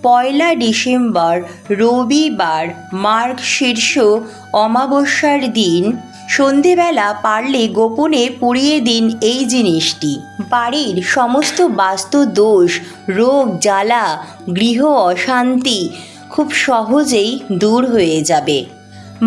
পয়লা December রবিবার মার্গশীর্ষ অমাবস্যার দিন সন্ধেবেলা পারলে গোপনে পুড়িয়ে দিন এই জিনিসটি। বাড়ির সমস্ত বাস্তু দোষ, রোগ জ্বালা, গৃহ অশান্তি খুব সহজেই দূর হয়ে যাবে।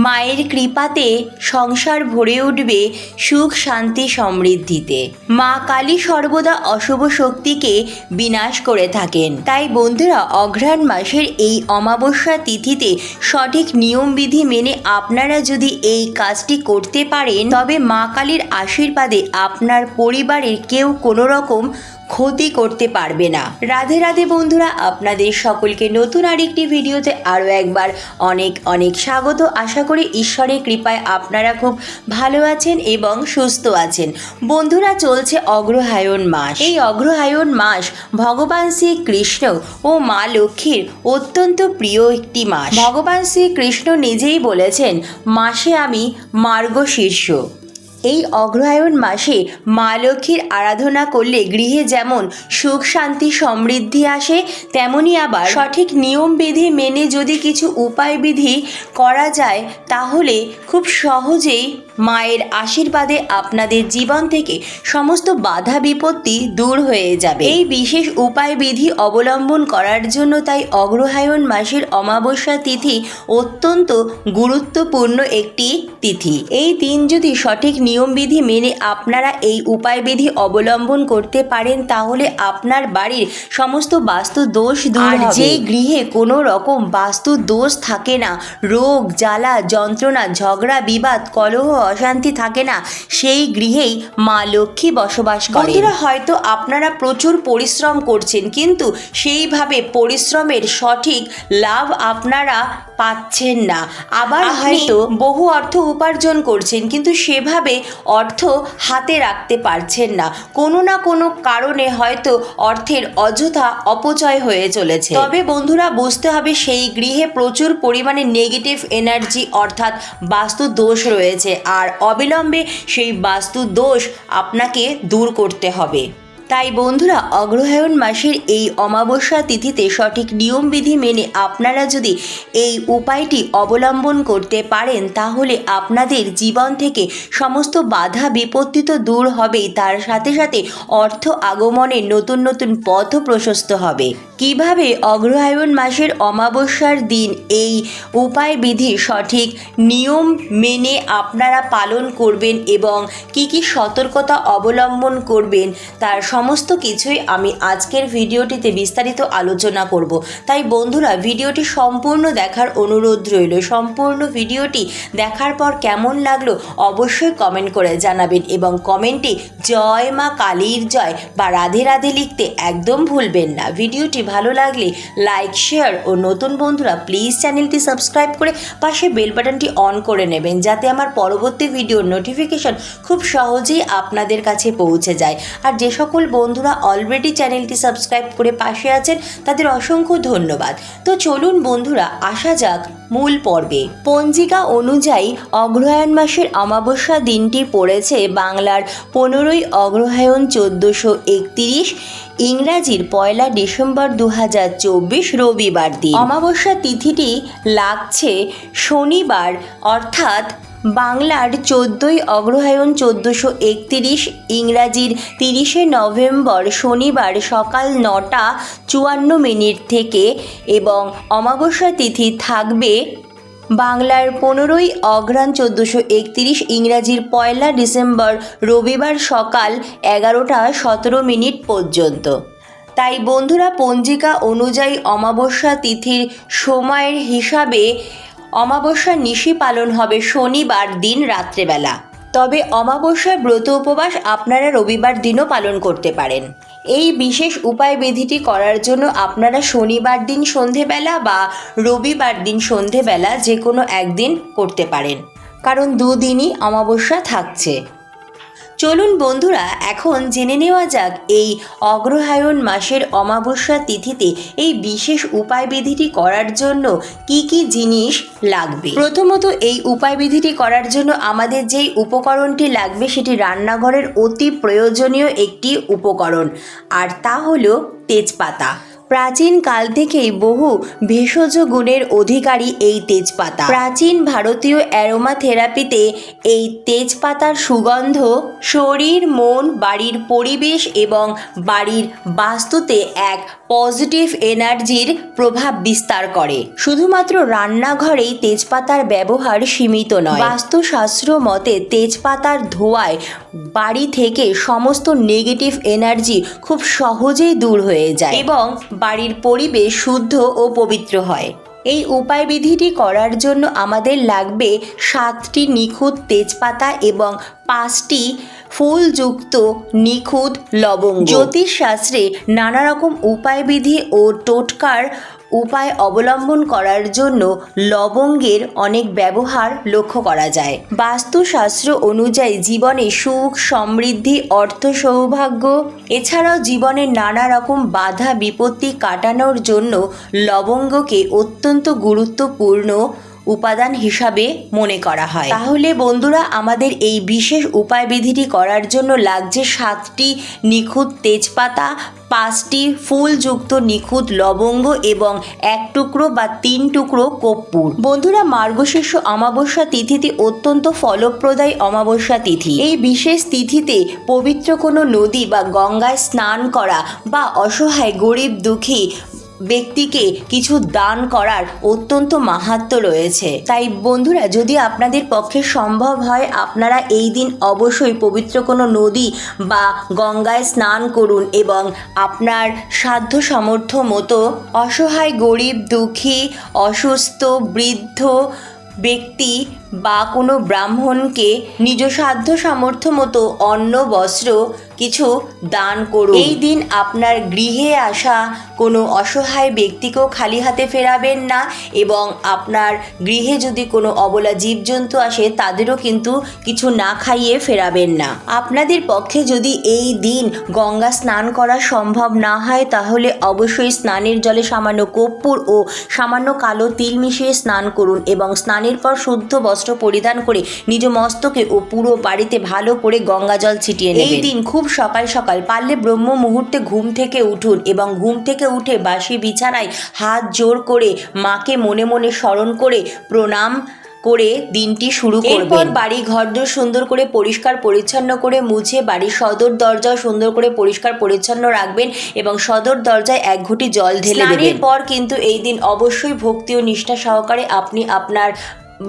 মায়ের কৃপাতে সংসার ভরে উঠবে সুখ শান্তি সমৃদ্ধিতে। মা কালী সর্বদা অশুভ শক্তিকে বিনাশ করে থাকেন। তাই বন্ধুরা, অঘ্রাণ মাসের এই অমাবস্যা তিথিতে সঠিক নিয়মবিধি মেনে আপনারা যদি এই কাজটি করতে পারেন, তবে মা কালীর আশীর্বাদে আপনার পরিবারের কেউ কোনো রকম ক্ষতি করতে পারবে না। রাধে রাধে বন্ধুরা, আপনাদের সকলকে নতুন আরেকটি ভিডিওতে আরও একবার অনেক অনেক স্বাগত। আশা করি ঈশ্বরের কৃপায় আপনারা খুব ভালো আছেন এবং সুস্থ আছেন। বন্ধুরা, চলছে অগ্রহায়ণ মাস। এই অগ্রহায়ণ মাস ভগবান শ্রীকৃষ্ণ ও মা লক্ষ্মীর অত্যন্ত প্রিয় একটি মাস। ভগবান শ্রীকৃষ্ণ নিজেই বলেছেন, মাসে আমি মার্গশীর্ষ। এই অগ্রহায়ণ মাসে মা লক্ষ্মীর আরাধনা করলে গৃহে যেমন সুখ শান্তি সমৃদ্ধি আসে, তেমনি আবার সঠিক নিয়মবিধি মেনে যদি কিছু উপায়বিধি করা যায়, তাহলে খুব সহজেই মায়ের আশীর্বাদে আপনাদের জীবন থেকে সমস্ত বাধা বিপত্তি দূর হয়ে যাবে। এই বিশেষ উপায়বিধি অবলম্বন করার জন্য তাই অগ্রহায়ণ মাসের অমাবস্যা তিথি অত্যন্ত গুরুত্বপূর্ণ একটি তিথি। এই দিন যদি সঠিক নিয়মবিধি মেনে আপনারা এই উপায়বিধি অবলম্বন করতে পারেন, তাহলে আপনার বাড়ির সমস্ত বাস্তু দোষ দূর হবে। যে গৃহে কোনো রকম বাস্তু দোষ থাকে না, রোগ জ্বালা যন্ত্রণা ঝগড়া বিবাদ কলহ অশান্তি থাকে না, সেই গৃহেই মা লক্ষ্মী বসবাস করেন। বন্ধুরা, হয়তো আপনারা প্রচুর পরিশ্রম করছেন, কিন্তু সেইভাবে পরিশ্রমের সঠিক লাভ আপনারা পাচ্ছেন না। আবার হয়তো বহু অর্থ উপার্জন করছেন, কিন্তু সেভাবে অর্থ হাতে রাখতে পারছেন না। কোনো না কোনো কারণে হয়তো অর্থের অযথা অপচয় হয়ে চলেছে। তবে বন্ধুরা, বুঝতে হবে সেই গৃহে প্রচুর পরিমাণে নেগেটিভ এনার্জি অর্থাৎ বাস্তু দোষ রয়েছে, আর অবিলম্বে সেই বাস্তু দোষ আপনাকে দূর করতে হবে। তাই বন্ধুরা, অগ্রহায়ণ মাসের এই অমাবস্যা তিথিতে সঠিক নিয়মবিধি মেনে আপনারা যদি এই উপায়টি অবলম্বন করতে পারেন, তাহলে আপনাদের জীবন থেকে সমস্ত বাধা বিপত্তি তো দূর হবেই, তার সাথে সাথে অর্থ আগমনের নতুন নতুন পথও প্রশস্ত হবে। কিভাবে অগ্রহায়ণ মাসের অমাবস্যার দিন এই উপায়বিধি সঠিক নিয়ম মেনে আপনারা পালন করবেন এবং কি কি সতর্কতা অবলম্বন করবেন, তার সমস্ত কিছুই আমি আজকের ভিডিওটিতে বিস্তারিত আলোচনা করব। তাই বন্ধুরা, ভিডিওটি সম্পূর্ণ দেখার অনুরোধ রইল। সম্পূর্ণ ভিডিওটি দেখার পর কেমন লাগলো অবশ্যই কমেন্ট করে জানাবেন এবং কমেন্টে জয় মা কালীর জয় বা রাধে রাধে লিখতে একদম ভুলবেন না। ভিডিওটি ভালো লাগলে লাইক শেয়ার ও নতুন বন্ধুরা প্লিজ চ্যানেলটি সাবস্ক্রাইব করে পাশে বেল বাটনটি অন করে নেবেন, যাতে আমার পরবর্তী ভিডিওর নোটিফিকেশন খুব সহজেই আপনাদের কাছে পৌঁছে যায়। আর যে সকল বন্ধুরা অলরেডি চ্যানেলটি সাবস্ক্রাইব করে পাশে আছেন, তাদের অসংখ্য ধন্যবাদ। তো চলুন বন্ধুরা, আসা যাক মূল পর্বে। পঞ্জিকা অনুযায়ী অগ্রহায়ণ মাসের অমাবস্যা দিনটি পড়েছে বাংলার 15ই অগ্রহায়ণ 1431, ইংরাজির পয়লা ডিসেম্বর 2024 রবিবার দিন। অমাবস্যা তিথিটি লাগছে শনিবার, অর্থাৎ বাংলার 14ই অগ্রহায়ণ 1431, ইংরাজির 30শে নভেম্বর শনিবার সকাল 9:54 থেকে, এবং অমাবস্যা তিথি থাকবে বাংলার 15ই অঘ্রাণ 1431, ইংরাজির পয়লা ডিসেম্বর রবিবার সকাল 11:17 পর্যন্ত। তাই বন্ধুরা, পঞ্জিকা অনুযায়ী অমাবস্যা তিথির সময়ের হিসাবে অমাবস্যা নিশি পালন হবে শনিবার দিন রাত্রেবেলা। তবে অমাবস্যার ব্রত উপবাস আপনারা রবিবার দিনও পালন করতে পারেন। এই বিশেষ উপায়বিধিটি করার জন্য আপনারা শনিবার দিন সন্ধেবেলা বা রবিবার দিন সন্ধেবেলা যে কোনো একদিন করতে পারেন, কারণ দুদিনই অমাবস্যা থাকছে। চলুন বন্ধুরা, এখন জেনে নেওয়া যাক এই অগ্রহায়ণ মাসের অমাবস্যা তিথিতে এই বিশেষ উপায়বিধিটি করার জন্য কি কি জিনিস লাগবে। প্রথমত, এই উপায়বিধিটি করার জন্য আমাদের যেই উপকরণটি লাগবে সেটি রান্নাঘরের অতি প্রয়োজনীয় একটি উপকরণ, আর তা হলো তেজপাতা। প্রাচীন কাল থেকেই বহু ভেষজ গুণের অধিকারী এই তেজপাতা। প্রাচীন ভারতীয় অ্যারোমা থেরাপিতে এই তেজপাতার সুগন্ধ শরীর, মন, বাড়ির পরিবেশ এবং বাড়ির বাস্তুতে এক পজিটিভ এনার্জির প্রভাব বিস্তার করে। শুধুমাত্র রান্নাঘরেই তেজপাতার ব্যবহার সীমিত নয়। বাস্তুশাস্ত্র মতে তেজপাতার ধোঁয়ায় বাড়ি থেকে সমস্ত নেগেটিভ এনার্জি খুব সহজেই দূর হয়ে যায় এবং বাড়ির পরিবেশ শুদ্ধ ও পবিত্র হয়। এই উপায়বিধিটি করার জন্য আমাদের লাগবে 7টি নিখুঁত তেজপাতা এবং 5টি ফুলযুক্ত নিখুঁত লবঙ্গ। জ্যোতিষশাস্ত্রে নানা রকম উপায়বিধি ও টোটকার উপায় অবলম্বন করার জন্য লবঙ্গের অনেক ব্যবহার লক্ষ্য করা যায়। বাস্তুশাস্ত্র অনুযায়ী জীবনে সুখ, সমৃদ্ধি, অর্থ, সৌভাগ্য এছাড়াও জীবনের নানা রকম বাধা বিপত্তি কাটানোর জন্য লবঙ্গকে অত্যন্ত গুরুত্বপূর্ণ উপাদান হিসাবে মনে করা হয়। তাহলে বন্ধুরা, আমাদের এই বিশেষ উপায়বিধিটি করার জন্য লাগছে 7টি নিখুঁত তেজপাতা, 5টি ফুলযুক্ত নিখুঁত লবঙ্গ এবং 1 টুকরো বা 3 টুকরো কর্পূর। বন্ধুরা, মার্গশীর্ষ অমাবস্যা তিথিটি অত্যন্ত ফলপ্রদায়ী অমাবস্যা তিথি। এই বিশেষ তিথিতে পবিত্র কোনো নদী বা গঙ্গায় স্নান করা বা অসহায় গরিব দুঃখী ব্যক্তিকে কিছু দান করার অত্যন্ত মাহাত্ম্য রয়েছে। তাই বন্ধুরা, যদি আপনাদের পক্ষে সম্ভব হয় আপনারা এই দিন অবশ্যই পবিত্র কোনো নদী বা গঙ্গায় স্নান করুন এবং আপনার সাধ্য সামর্থ্য মতো অসহায় গরিব দুঃখী, অসুস্থ, বৃদ্ধ ব্যক্তি বা কোনো ব্রাহ্মণকে নিজ সাধ্য সামর্থ্য মতো অন্ন, বস্ত্র কিছু দান করুন। এই দিন আপনার গৃহে আসা কোনো অসহায় ব্যক্তিকেও খালি হাতে ফেরাবেন না এবং আপনার গৃহে যদি কোনো অবলা জীবজন্তু আসে তাদেরও কিন্তু কিছু না খাইয়ে ফেরাবেন না। আপনাদের পক্ষে যদি এই দিন গঙ্গা স্নান করা সম্ভব না হয় তাহলে অবশ্যই স্নানের জলে সামান্য কর্পূর ও সামান্য কালো তিল মিশিয়ে স্নান করুন এবং স্নানের পর শুদ্ধ বস্ত্র পরিধান করে নিজ মস্তকে ও পুরো বাড়িতে ভালো করে গঙ্গা জল ছিটিয়ে নেবেন। এই দিন খুব সকাল সকাল পারলে ব্রহ্ম মুহূর্তে ঘুম থেকে উঠুন এবং ঘুম থেকে উঠে বাসি বিছানায় হাত জোর করে মাকে মনে মনে স্মরণ করে প্রণাম করে দিনটি শুরু করবেন। এরপর বাড়ি ঘরদোর সুন্দর করে পরিষ্কার পরিচ্ছন্ন করে মুছে বাড়ির সদর দরজাও সুন্দর করে পরিষ্কার পরিচ্ছন্ন রাখবেন এবং সদর দরজায় 1 ঘটি জল ঢেলে দেবেন। এরপর কিন্তু এই দিন অবশ্যই ভক্তি ও নিষ্ঠা সহকারে আপনি আপনার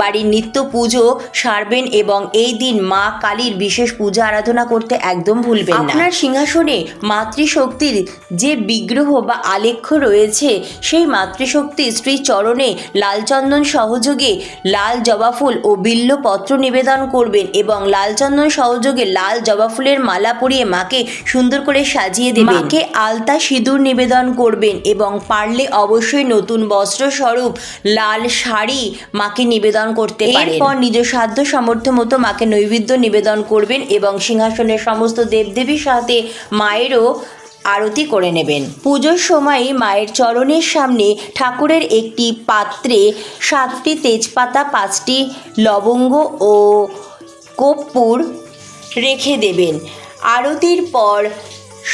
বাড়ির নিত্য পুজো সারবেন এবং এই দিন মা কালীর বিশেষ পূজা আরাধনা করতে একদম ভুলবেন না। আপনার সিংহাসনে মাতৃশক্তির যে বিগ্রহ বা আলেখ্য রয়েছে সেই মাতৃশক্তি শ্রী চরণে লাল চন্দন সহযোগে লাল জবা ফুল ও বিল্লপত্র নিবেদন করবেন এবং লাল চন্দন সহযোগে লাল জবা ফুলের মালা পরিয়ে মাকে সুন্দর করে সাজিয়ে দেবেন। মাকে আলতা সিঁদুর নিবেদন করবেন এবং পারলে অবশ্যই নতুন বস্ত্র স্বরূপ লাল শাড়ি মাকে নিবেদন করতে পারেন। এরপর নিজ সাধ্য সামর্থ্য মতো মাকে নৈবেদ্য নিবেদন করবেন এবং সিংহাসনের সমস্ত দেবদেবীর সাথে মায়েরও আরতি করে নেবেন। পুজোর সময় মায়ের চরণের সামনে ঠাকুরের একটি পাত্রে 7টি তেজপাতা, 5টি লবঙ্গ ও কর্পূর রেখে দেবেন। আরতির পর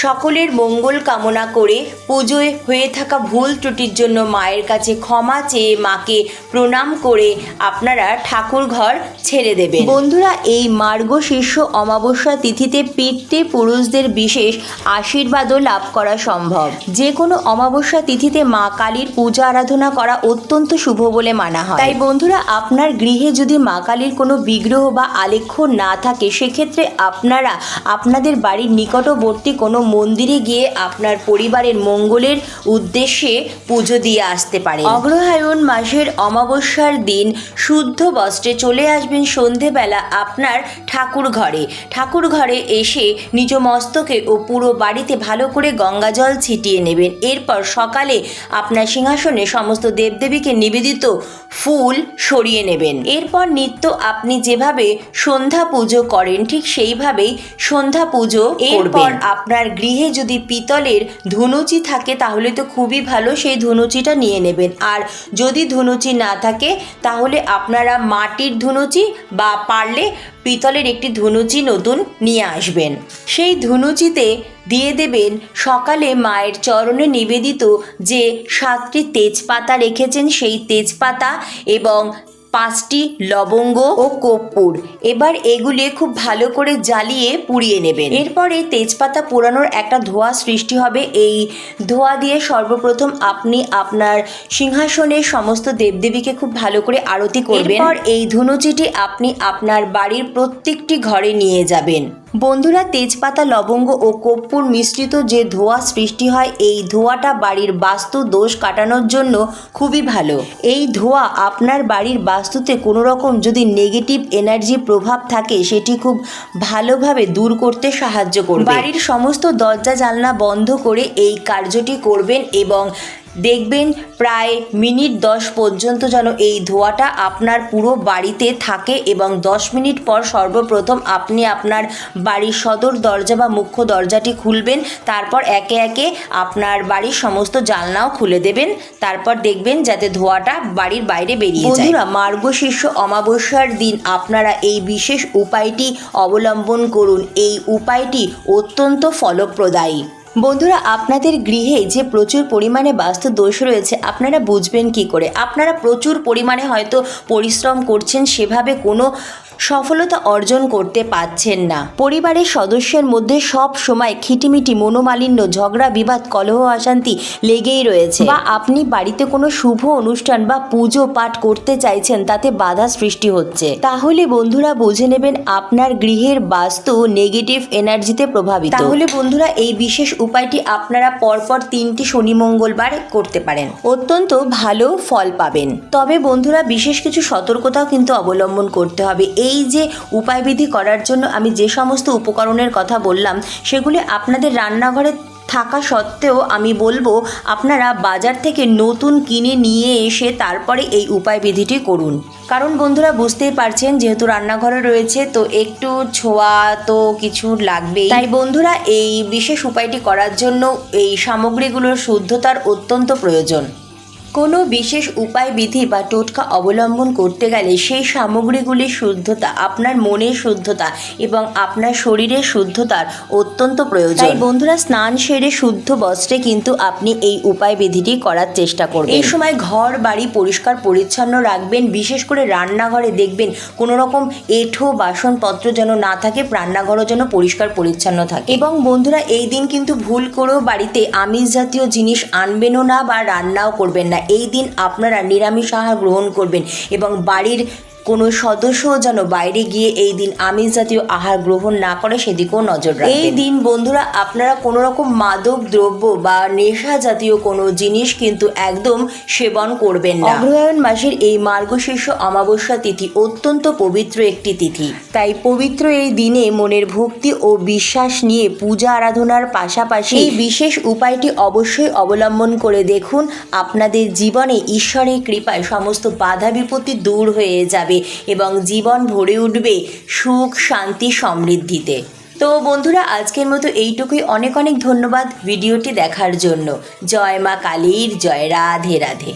সকলের মঙ্গল কামনা করে পুজোয় হয়ে থাকা ভুল ত্রুটির জন্য মায়ের কাছে ক্ষমা চেয়ে মাকে প্রণাম করে আপনারা ঠাকুর ঘর ছেড়ে দেবেন। বন্ধুরা, এই মার্গশীর্ষ অমাবস্যা তিথিতে পিতৃপুরুষদের বিশেষ আশীর্বাদও লাভ করা সম্ভব। যে কোনো অমাবস্যা তিথিতে মা কালীর পূজা আরাধনা করা অত্যন্ত শুভ বলে মানা হয়। তাই বন্ধুরা, আপনার গৃহে যদি মা কালীর কোনো বিগ্রহ বা আলেখ্য না থাকে সেক্ষেত্রে আপনারা আপনাদের বাড়ির নিকটবর্তী কোনো মন্দিরে গিয়ে আপনার পরিবারের মঙ্গলের উদ্দেশ্যে পুজো দিয়ে আসতে পারেন। অগ্রহায়ণ মাসের অমাবস্যার দিন শুদ্ধ বস্ত্রে চলে আসবেন সন্ধেবেলা আপনার ঠাকুর ঘরে এসে নিজ মস্তকে ও পুরো বাড়িতে ভালো করে গঙ্গা জল ছিটিয়ে নেবেন। এরপর সকালে আপনার সিংহাসনে সমস্ত দেবদেবীকে নিবেদিত ফুল সরিয়ে নেবেন। এরপর নিত্য আপনি যেভাবে সন্ধ্যা পুজো করেন ঠিক সেইভাবেই সন্ধ্যা পুজো করবেন। আপনার আপনার গৃহে যদি পিতলের ধুনুচি থাকে তাহলে তো খুবই ভালো, সেই ধুনুচিটা নিয়ে নেবেন। আর যদি ধুনুচি না থাকে তাহলে আপনারা মাটির ধুনুচি বা পারলে পিতলের একটি ধুনুচি নতুন নিয়ে আসবেন। সেই ধুনুচিতে দিয়ে দেবেন সকালে মায়ের চরণে নিবেদিত যে 7টি তেজপাতা রেখেছেন সেই তেজপাতা এবং 5টি লবঙ্গ ও কর্পূর। এবার এগুলি খুব ভালো করে জ্বালিয়ে পুড়িয়ে নেবেন। এরপরে তেজপাতা পোড়ানোর একটা ধোঁয়া সৃষ্টি হবে। এই ধোঁয়া দিয়ে সর্বপ্রথম আপনি আপনার সিংহাসনের সমস্ত দেবদেবীকে খুব ভালো করে আরতি করবেন। এরপর এই ধুনুচিটি আপনি আপনার বাড়ির প্রত্যেকটি ঘরে নিয়ে যাবেন। বন্ধুরা, তেজপাতা, লবঙ্গ ও কর্পূর মিশ্রিত যে ধোঁয়া সৃষ্টি হয়, এই ধোঁয়াটা বাড়ির বাস্তু দোষ কাটানোর জন্য খুবই ভালো। এই ধোঁয়া আপনার বাড়ির বাস্তুতে কোনো রকম যদি নেগেটিভ এনার্জি প্রভাব থাকে সেটি খুব ভালোভাবে দূর করতে সাহায্য করবে। বাড়ির সমস্ত দরজা জানলা বন্ধ করে এই কার্যটি করবেন এবং দেখবেন প্রায় মিনিট 10 পর্যন্ত যেন এই ধোঁয়াটা আপনার পুরো বাড়িতে থাকে এবং 10 মিনিট পর সর্বপ্রথম আপনি আপনার বাড়ির সদর দরজা বা মুখ্য দরজাটি খুলবেন। তারপর একে একে আপনার বাড়ির সমস্ত জানলাও খুলে দেবেন। তারপর দেখবেন যাতে ধোঁয়াটা বাড়ির বাইরে বেরিয়ে যায়। বন্ধুরা, মার্গশীর্ষ অমাবস্যার দিন আপনারা এই বিশেষ উপায়টি অবলম্বন করুন। এই উপায়টি অত্যন্ত ফলপ্রদায়ী। বন্ধুরা, আপনাদের গৃহে যে প্রচুর পরিমাণে বাস্তু দোষ রয়েছে আপনারা বুঝবেন কি করে? আপনারা প্রচুর পরিমাণে হয়তো পরিশ্রম করছেন, সেভাবে কোনো সফলতা অর্জন করতে পারছেন না। পরিবারের সদস্যের মধ্যে সব সময় খিটিমিটি, মনোমালিন্য, ঝগড়া বিবাদ, কলহ অশান্তি লেগেই রয়েছে। বা আপনি বাড়িতে কোনো শুভ অনুষ্ঠান বা পুজো পাঠ করতে চাইছেন, তাতে বাধা সৃষ্টি হচ্ছে। তাহলে বন্ধুরা বুঝে নেবেন আপনার গৃহের বাস্তু নেগেটিভ এনার্জিতে প্রভাবিত। তাহলে বন্ধুরা, এই বিশেষ উপায়টি আপনারা পরপর 3টি শনি মঙ্গলবার করতে পারেন, অত্যন্ত ভালো ফল পাবেন। তবে বন্ধুরা, বিশেষ কিছু সতর্কতাও কিন্তু অবলম্বন করতে হবে। এই যে উপায়বিধি করার জন্য আমি যে সমস্ত উপকরণের কথা বললাম সেগুলি আপনাদের রান্নাঘরে থাকা সত্ত্বেও আমি বলবো আপনারা বাজার থেকে নতুন কিনে নিয়ে এসে তারপরে এই উপায়বিধিটি করুন। কারণ বন্ধুরা, বুঝতেই পারছেন যেহেতু রান্নাঘরে রয়েছে তো একটু ছোঁয়া তো কিছু লাগবেই। তাই বন্ধুরা, এই বিশেষ উপায়টি করার জন্য এই সামগ্রীগুলোর শুদ্ধতার অত্যন্ত প্রয়োজন। কোনো বিশেষ উপায় বিধি বা টোটকা অবলম্বন করতে গেলে সেই সামগ্রীগুলির শুদ্ধতা, আপনার মনের শুদ্ধতা এবং আপনার শরীরের শুদ্ধতার অত্যন্ত প্রয়োজন। তাই বন্ধুরা, স্নান সেরে শুদ্ধ বস্ত্রে কিন্তু আপনি এই উপায় বিধিটি করার চেষ্টা করবেন। এই সময় ঘর বাড়ি পরিষ্কার পরিচ্ছন্ন রাখবেন। বিশেষ করে রান্নাঘরে দেখবেন কোনো রকম এঁঠো বাসনপত্র যেন না থাকে, রান্নাঘরও যেন পরিষ্কার পরিচ্ছন্ন থাকে। এবং বন্ধুরা, এই দিন কিন্তু ভুল করেও বাড়িতে আমিষ জাতীয় জিনিস আনবেনও না বা রান্নাও করবেন না। এই দিন আপনারা নিরামিষ আহার গ্রহণ করবেন এবং বাড়ির কোনো সদস্য যেন বাইরে গিয়ে এই দিন আমিষ জাতীয় আহার গ্রহণ না করে সেদিকেও নজর রাখবেন। এই দিন বন্ধুরা, আপনারা কোনো রকম মাদক দ্রব্য বা নেশা জাতীয় কোনো জিনিস কিন্তু একদম সেবন করবেন না। অগ্রহায়ণ মাসের এই মার্গশীর্ষ অমাবস্যা তিথি অত্যন্ত পবিত্র একটি তিথি। তাই পবিত্র এই দিনে মনের ভক্তি ও বিশ্বাস নিয়ে পূজা আরাধনার পাশাপাশি এই বিশেষ উপায়টি অবশ্যই অবলম্বন করে দেখুন। আপনাদের জীবনে ঈশ্বরের কৃপায় সমস্ত বাধা বিপত্তি দূর হয়ে যাবে এবং জীবন ভরে উঠবে সুখ, শান্তি, সমৃদ্ধিতে। তো বন্ধুরা, আজকের মতো এইটুকুই। অনেক অনেক ধন্যবাদ ভিডিওটি দেখার জন্য। জয় মা কালীর জয়। রাধে রাধে।